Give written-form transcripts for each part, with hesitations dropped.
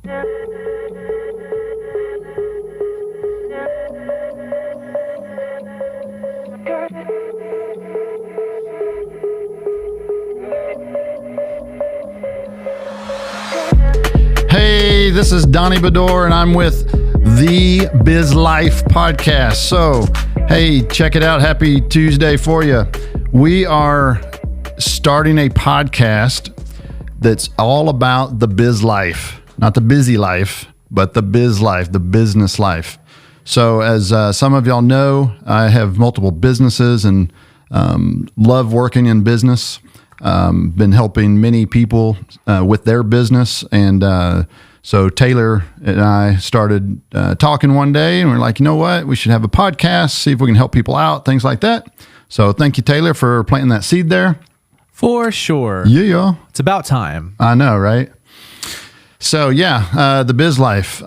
Hey, this is Donnie Bedore, and I'm with the Biz Life podcast. So, hey, check it out. Happy Tuesday for you. We are starting a podcast that's all about the biz life, not the busy life, but the biz life, the business life. So, as some of y'all know, I have multiple businesses and love working in business. Been helping many people with their business. And so Taylor and I started talking one day, and we're like, you know what? We should have a podcast, see if we can help people out, things like that. So thank you, Taylor, for planting that seed there. For sure. Yeah. It's about time. I know, right? So the biz life.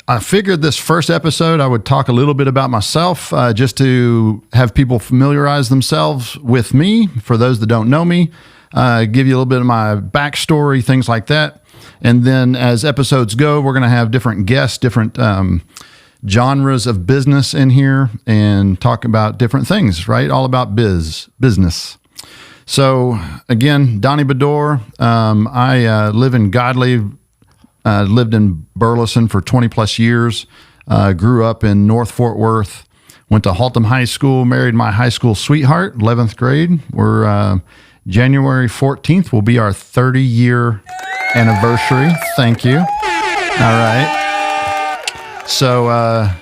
I figured this first episode, I would talk a little bit about myself, just to have people familiarize themselves with me. For those that don't know me, give you a little bit of my backstory, things like that. And then as episodes go, we're going to have different guests, different genres of business in here, and talk about different things, right? All about business. So again, Donnie Bedore. I live in Godley. Lived in Burleson for 20 plus years, grew up in North Fort Worth, went to Haltom High School, married my high school sweetheart, 11th grade. We're January 14th will be our 30-year anniversary. Thank you. All right. So,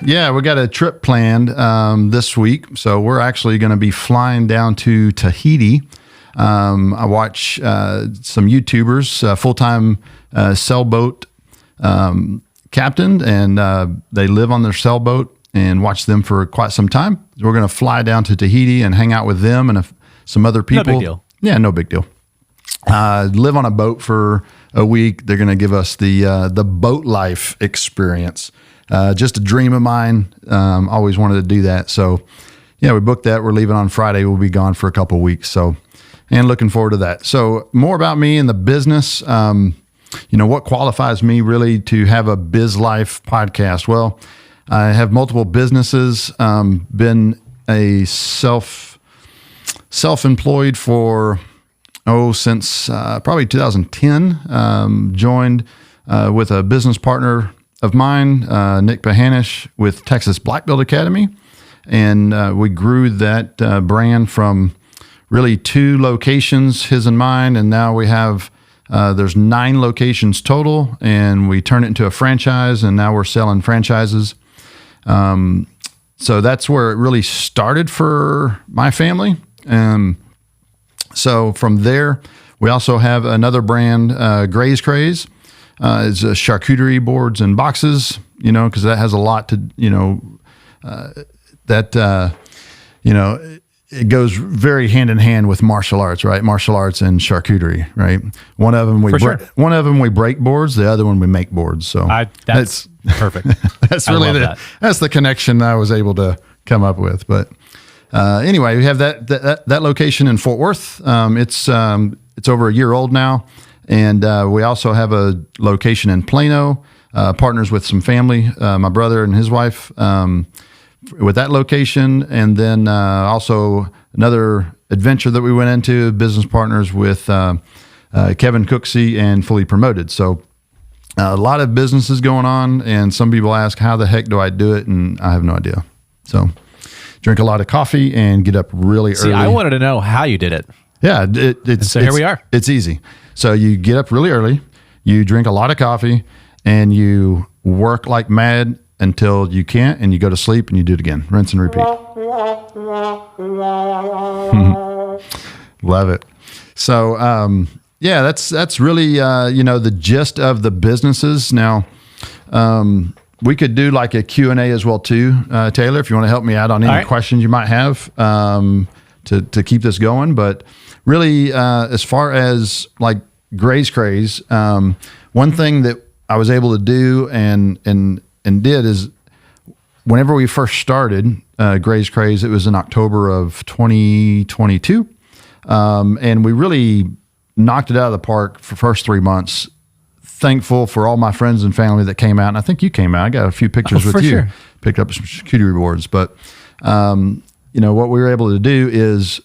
we got a trip planned this week. So we're actually going to be flying down to Tahiti. I watch some YouTubers, full-time sailboat captain, and they live on their sailboat, and watch them for quite some time. We're going to fly down to Tahiti and hang out with them and some other people. No big deal. Yeah, no big deal. Live on a boat for a week. They're going to give us the boat life experience. Just a dream of mine. Always wanted to do that. So we booked that. We're leaving on Friday. We'll be gone for a couple of weeks. And looking forward to that. So more about me and the business. What qualifies me really to have a biz life podcast? Well, I have multiple businesses, been a self-employed for, since probably 2010, joined with a business partner of mine, Nick Bahanish, with Texas Black Belt Academy. And we grew that brand from really 2 locations, his and mine, and now we have there's 9 locations total, and we turn it into a franchise, and now we're selling franchises. So that's where it really started for my family. So from there, we also have another brand, Gray's Craze. It's charcuterie boards and boxes, because that has a lot to, it goes very hand in hand with martial arts, right? Martial arts and charcuterie, right? One of them we break boards, the other one we make boards. So that's perfect. That's really that's the connection I was able to come up with. But anyway, we have that location in Fort Worth. It's over a year old now, and we also have a location in Plano. Partners with some family, my brother and his wife. With that location, and then also another adventure that we went into, business partners with Kevin Cooksey and Fully Promoted. So a lot of businesses going on, and some people ask, how the heck do I do it? And I have no idea. So drink a lot of coffee and get up really early. I wanted to know how you did it. Yeah. Here we are. It's easy. So you get up really early, you drink a lot of coffee, and you work like mad until you can't, and you go to sleep, and you do it again. Rinse and repeat. Love it. So, that's really, the gist of the businesses. Now, we could do like a Q&A as well too, Taylor, if you want to help me out on any questions you might have, to keep this going. But really, as far as like Gray's Craze, one thing that I was able to do and did is, whenever we first started Gray's Craze, it was in October of 2022. And we really knocked it out of the park for the first 3 months. thankful for all my friends and family that came out. And I think you came out. I got a few pictures with you. Sure. Picked up some charcuterie boards. But, what we were able to do is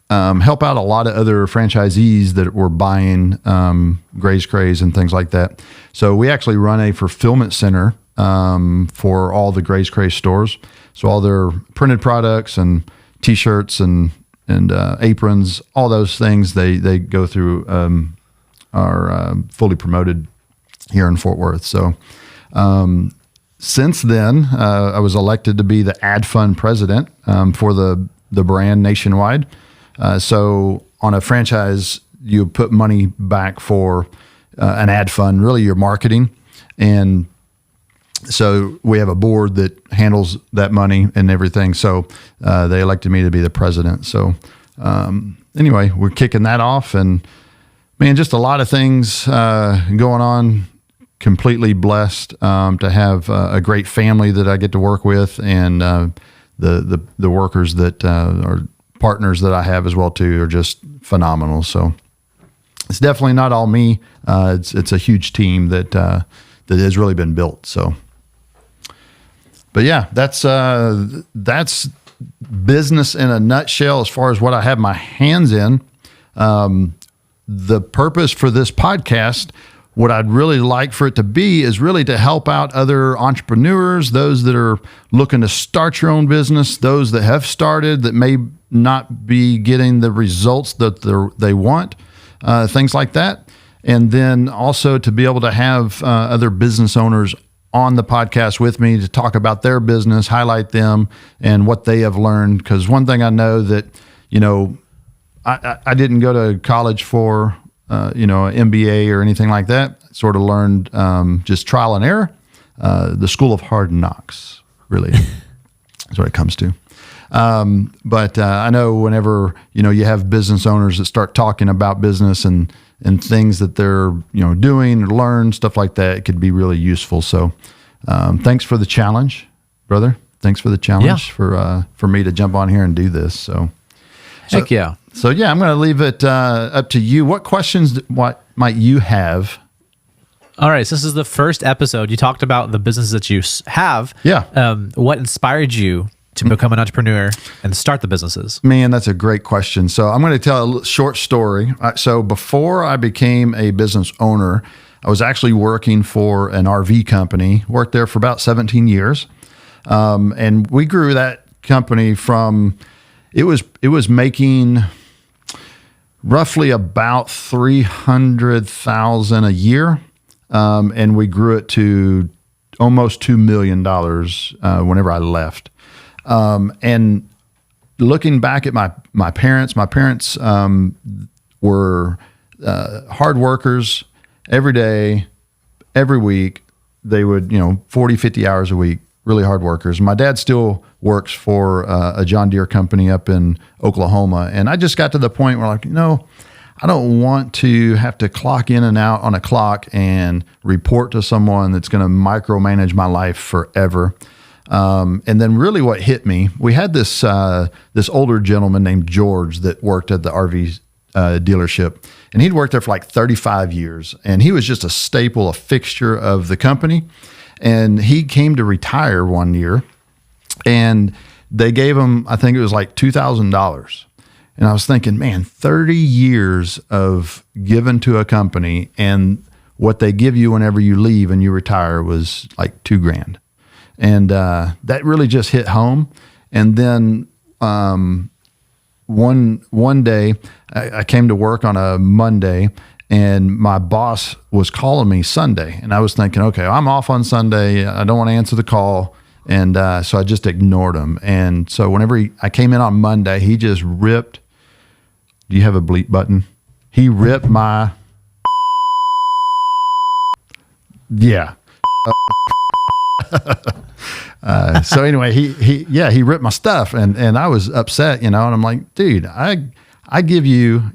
help out a lot of other franchisees that were buying Gray's Craze and things like that. So we actually run a fulfillment center for all the Gray's Craze stores. So all their printed products and T-shirts and aprons, all those things, they go through are fully promoted here in Fort Worth. So since then, I was elected to be the ad fund president for the brand nationwide. So on a franchise, you put money back for an ad fund, really your marketing. And so we have a board that handles that money and everything. So they elected me to be the president. So anyway, we're kicking that off, and man, just a lot of things going on. Completely blessed to have a great family that I get to work with, and the workers that are partners that I have as well too are just phenomenal. So it's definitely not all me. It's a huge team that has really been built. So. But yeah, that's business in a nutshell as far as what I have my hands in. The purpose for this podcast, what I'd really like for it to be, is really to help out other entrepreneurs, those that are looking to start your own business, those that have started that may not be getting the results that they want, things like that. And then also to be able to have other business owners on the podcast with me to talk about their business, highlight them and what they have learned. Because one thing I know that, I didn't go to college for, an MBA or anything like that. Sort of learned just trial and error. The school of hard knocks, really, is what it comes to. But I know whenever, you have business owners that start talking about business and things that they're, doing or learn, stuff like that, it could be really useful. So, thanks for the challenge, brother. Thanks for the challenge for me to jump on here and do this. So heck yeah. So yeah, I'm going to leave it up to you. What questions might you have? All right. So this is the first episode. You talked about the business that you have. Yeah. What inspired you to become an entrepreneur and start the businesses? Man, that's a great question. So I'm going to tell a short story. So before I became a business owner, I was actually working for an RV company, worked there for about 17 years. And we grew that company from, it was making roughly about $300,000 a year. And we grew it to almost $2 million whenever I left. And looking back at my parents were hard workers every day, every week. They would, 40, 50 hours a week, really hard workers. My dad still works for a John Deere company up in Oklahoma. And I just got to the point where I don't want to have to clock in and out on a clock and report to someone that's going to micromanage my life forever. And then really what hit me, we had this older gentleman named George that worked at the RV dealership, and he'd worked there for like 35 years, and he was just a staple, a fixture of the company. And he came to retire one year, and they gave him, I think it was like $2,000. And I was thinking, man, 30 years of giving to a company, and what they give you whenever you leave and you retire was like $2,000. And that really just hit home. And then one day I came to work on a Monday, and my boss was calling me Sunday. And I was thinking, okay, I'm off on Sunday. I don't want to answer the call. And so I just ignored him. And so whenever I came in on Monday, he just ripped. Do you have a bleep button? He ripped my. Yeah. So anyway, he ripped my stuff, and I was upset, and I'm like, dude, I give you,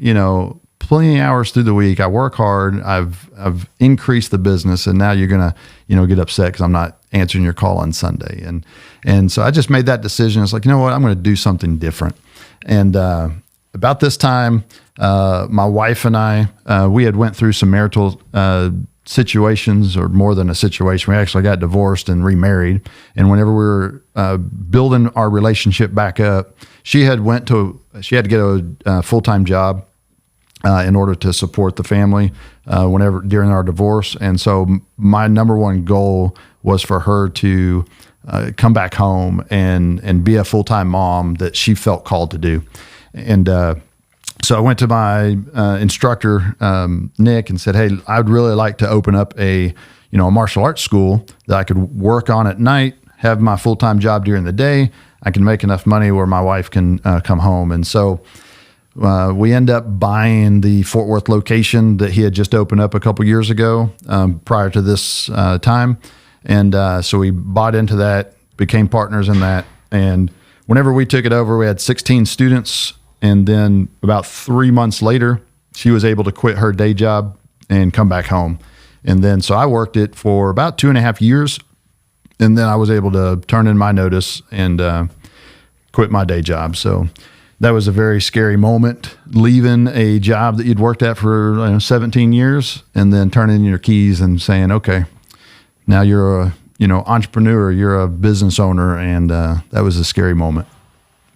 plenty of hours through the week. I work hard. I've increased the business, and now you're going to, get upset because I'm not answering your call on Sunday. And so I just made that decision. It's like, you know what, I'm going to do something different. And, about this time, my wife and I, we had went through some marital situations, or more than a situation. We actually got divorced and remarried. And whenever we were building our relationship back up, she had to get a full-time job in order to support the family during our divorce. And so my number one goal was for her to come back home and be a full-time mom that she felt called to do. And so I went to my instructor, Nick, and said, hey, I'd really like to open up a martial arts school that I could work on at night, have my full-time job during the day. I can make enough money where my wife can come home. And so we end up buying the Fort Worth location that he had just opened up a couple years ago, prior to this time. And so we bought into that, became partners in that. And whenever we took it over, we had 16 students. And then about 3 months later, she was able to quit her day job and come back home. And then so I worked it for about 2.5 years. And then I was able to turn in my notice and quit my day job. So that was a very scary moment, leaving a job that you'd worked at for 17 years and then turning in your keys and saying, okay, now you're a entrepreneur, you're a business owner. And that was a scary moment.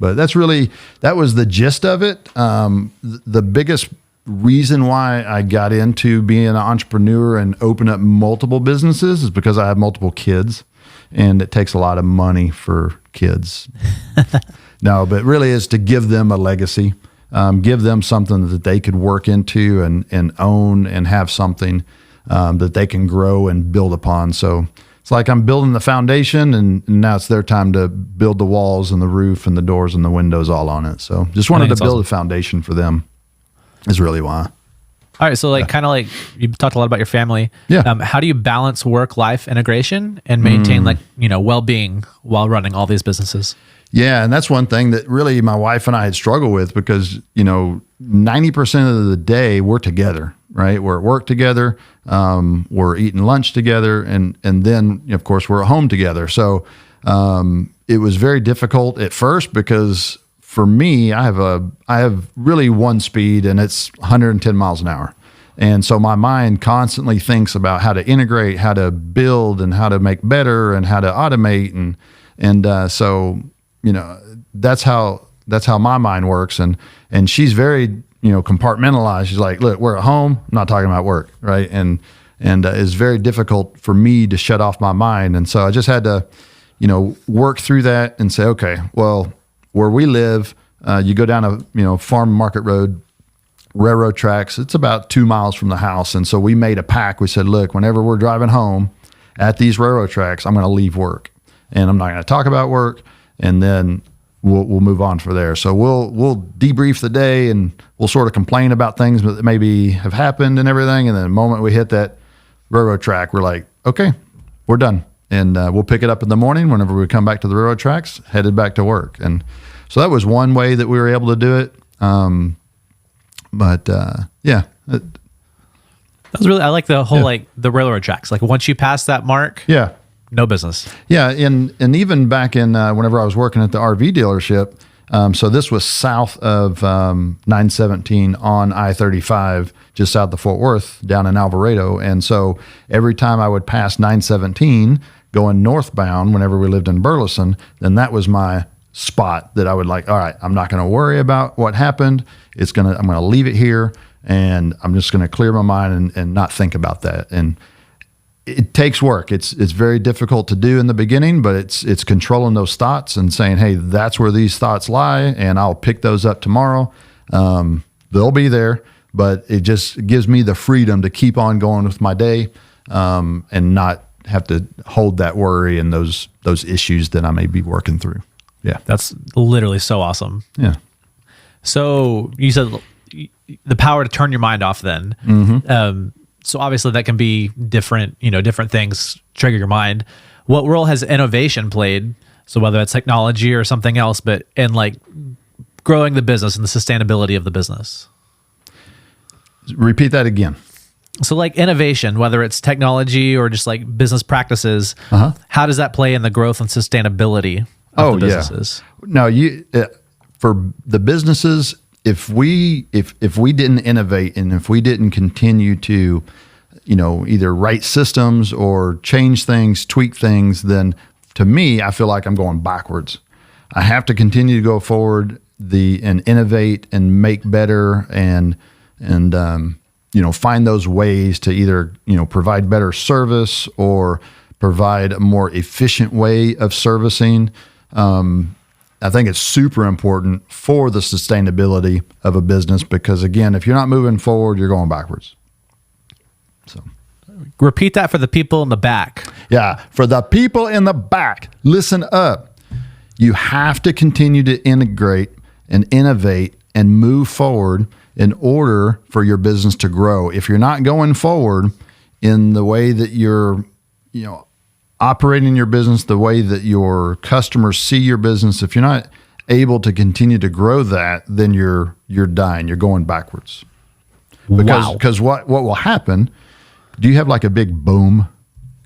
But that was the gist of it. The biggest reason why I got into being an entrepreneur and open up multiple businesses is because I have multiple kids, and it takes a lot of money for kids. No, but really is to give them a legacy, give them something that they could work into and own and have something that they can grow and build upon. So it's like I'm building the foundation, and now it's their time to build the walls and the roof and the doors and the windows all on it. So just wanted to build a foundation for them is really why. All right. So kind of like you talked a lot about your family. Yeah. How do you balance work-life integration and maintain well-being while running all these businesses? Yeah. And that's one thing that really my wife and I had struggled with because, 90% of the day we're together, right? We're at work together. We're eating lunch together. And then of course we're at home together. So, it was very difficult at first because for me, I have really one speed, and it's 110 miles an hour. And so my mind constantly thinks about how to integrate, how to build, and how to make better, and how to automate. And so, that's how my mind works. And she's very, compartmentalized. She's like, look, we're at home. I'm not talking about work. Right. And it's very difficult for me to shut off my mind. And so I just had to, work through that and say, okay, well, where we live, you go down a, farm market road, railroad tracks. It's about 2 miles from the house. And so we made a pact. We said, look, whenever we're driving home at these railroad tracks, I'm going to leave work and I'm not going to talk about work. And then we'll move on from there. So we'll debrief the day and we'll sort of complain about things that maybe have happened and everything. And then the moment we hit that railroad track, we're like, okay, we're done. And we'll pick it up in the morning whenever we come back to the railroad tracks, headed back to work. And so that was one way that we were able to do it. Yeah. That was really, I like the whole, the railroad tracks. Like once you pass that mark, yeah, no business. Yeah. And even back in, whenever I was working at the RV dealership, so this was south of 917 on I-35, just south of Fort Worth, down in Alvarado. And so every time I would pass 917 going northbound, whenever we lived in Burleson, then that was my spot that I would like, all right, I'm not going to worry about what happened. I'm going to leave it here, and I'm just going to clear my mind and not think about that. And it takes work. It's very difficult to do in the beginning, but it's controlling those thoughts and saying, hey, that's where these thoughts lie, and I'll pick those up tomorrow. They'll be there, but it just gives me the freedom to keep on going with my day, and not have to hold that worry and those issues that I may be working through. Yeah. That's literally so awesome. Yeah. So you said the power to turn your mind off then. Mm-hmm. So obviously that can be different things trigger your mind. What role has innovation played? So whether it's technology or something else, but in growing the business and the sustainability of the business. Repeat that again. So innovation, whether it's technology or just business practices, how does that play in the growth and sustainability of the businesses? No, for the businesses, if we didn't innovate and if we didn't continue to, either write systems or change things, tweak things, then to me, I feel like I'm going backwards. I have to continue to go forward and innovate and make better and find those ways to either, provide better service or provide a more efficient way of servicing. I think it's super important for the sustainability of a business because, again, if you're not moving forward, you're going backwards. So, repeat that for the people in the back. Yeah, for the people in the back, listen up. You have to continue to integrate and innovate and move forward in order for your business to grow. If you're not going forward in the way that you're, operating your business, the way that your customers see your business, if you're not able to continue to grow that, then you're dying. You're going backwards. Because what will happen? Do you have like a big boom?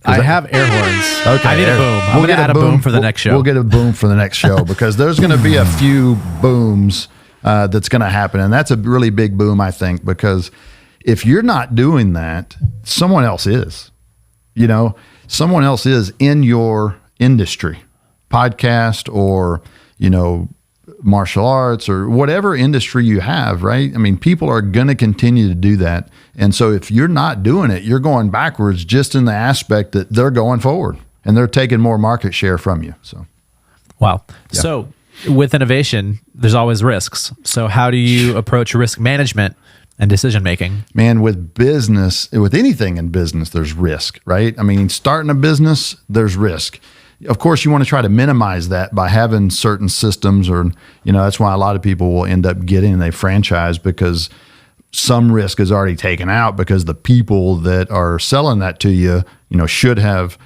I have air horns. Okay, I need a boom. I'm going to add a boom for the next show. We'll get a boom for the next show because there's going to be a few booms that's going to happen. And that's a really big boom, I think, because if you're not doing that, someone else is. Someone else is in your industry, podcast or, martial arts or whatever industry you have, right? I mean, people are going to continue to do that. And so if you're not doing it, you're going backwards just in the aspect that they're going forward and they're taking more market share from you. So, wow. Yeah. So with innovation, there's always risks. So how do you approach risk management and decision making? Man, with business, with anything in business, there's risk, right? I mean, starting a business, there's risk. Of course, you want to try to minimize that by having certain systems or, that's why a lot of people will end up getting a franchise because some risk is already taken out because the people that are selling that to you, should have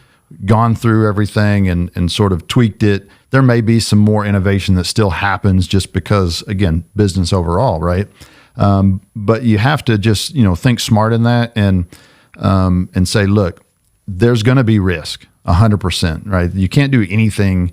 gone through everything and sort of tweaked it. There may be some more innovation that still happens just because, again, business overall, right? But you have to just, think smart in that and say, look, there's going to be risk 100%, right? You can't do anything.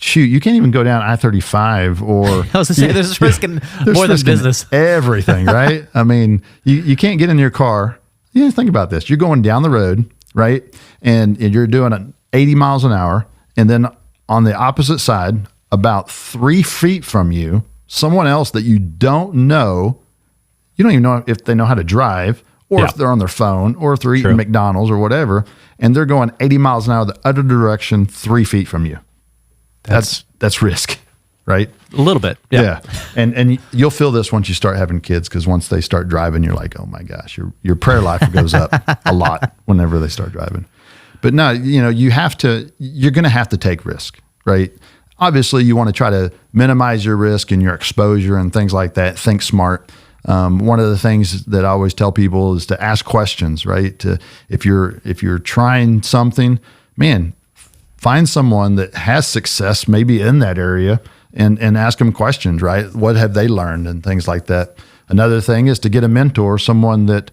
Shoot, you can't even go down I-35 or I was going to say there's risk in more than business. Everything, right? I mean, you can't get in your car. Think about this. You're going down the road, right? And you're doing 80 miles an hour. And then on the opposite side, about 3 feet from you, someone else that you don't know, you don't even know if they know how to drive or if they're on their phone or if they're eating McDonald's or whatever, and they're going 80 miles an hour the other direction 3 feet from you. That's risk, right? A little bit. Yeah. And you'll feel this once you start having kids because once they start driving, you're like, oh my gosh, your prayer life goes up a lot whenever they start driving. But no, you're going to have to take risk, right? Obviously, you want to try to minimize your risk and your exposure and things like that. Think smart. One of the things that I always tell people is to ask questions, right? If you're trying something, man, find someone that has success maybe in that area and ask them questions, right? What have they learned and things like that. Another thing is to get a mentor, someone that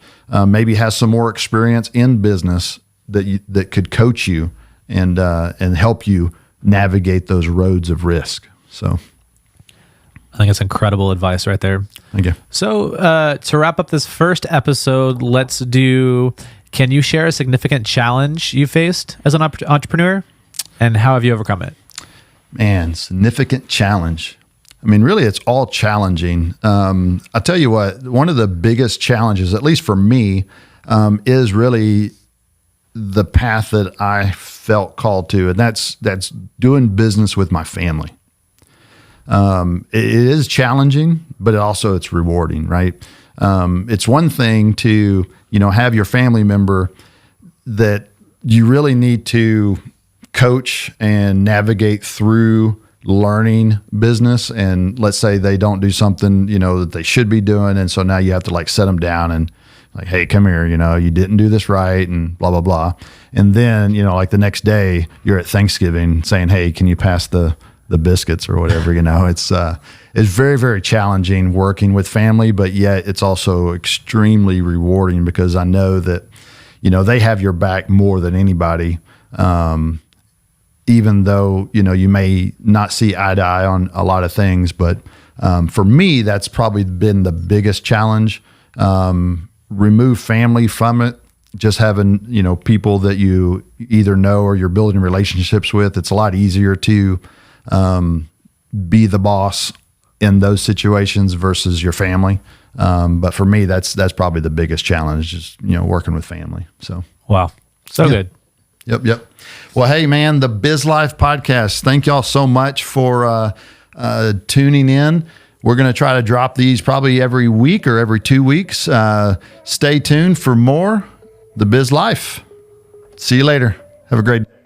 maybe has some more experience in business that could coach you and help you navigate those roads of risk. So I think it's incredible advice right there. Thank you. So to wrap up this first episode, can you share a significant challenge you faced as an entrepreneur and how have you overcome it? Man, significant challenge. I mean, really, it's all challenging. I'll tell you what, one of the biggest challenges, at least for me, is really the path that I felt called to, and that's doing business with my family. It is challenging, but it's rewarding, right? It's one thing to, have your family member that you really need to coach and navigate through learning business. And let's say they don't do something, that they should be doing. And so now you have to set them down and hey, come here, you didn't do this right and blah, blah, blah. And then, the next day you're at Thanksgiving saying, hey, can you pass the biscuits or whatever, it's very, very challenging working with family, but yet it's also extremely rewarding because I know that, they have your back more than anybody. Even though, you may not see eye to eye on a lot of things, but for me, that's probably been the biggest challenge. Remove family from it just having, people that you either know or you're building relationships with. It's a lot easier to be the boss in those situations versus your family. But for me, that's probably the biggest challenge, just, working with family. So, wow. So good. Yep. Well, hey man, the Biz Life podcast. Thank y'all so much for tuning in. We're going to try to drop these probably every week or every 2 weeks. Stay tuned for more The Biz Life. See you later. Have a great day.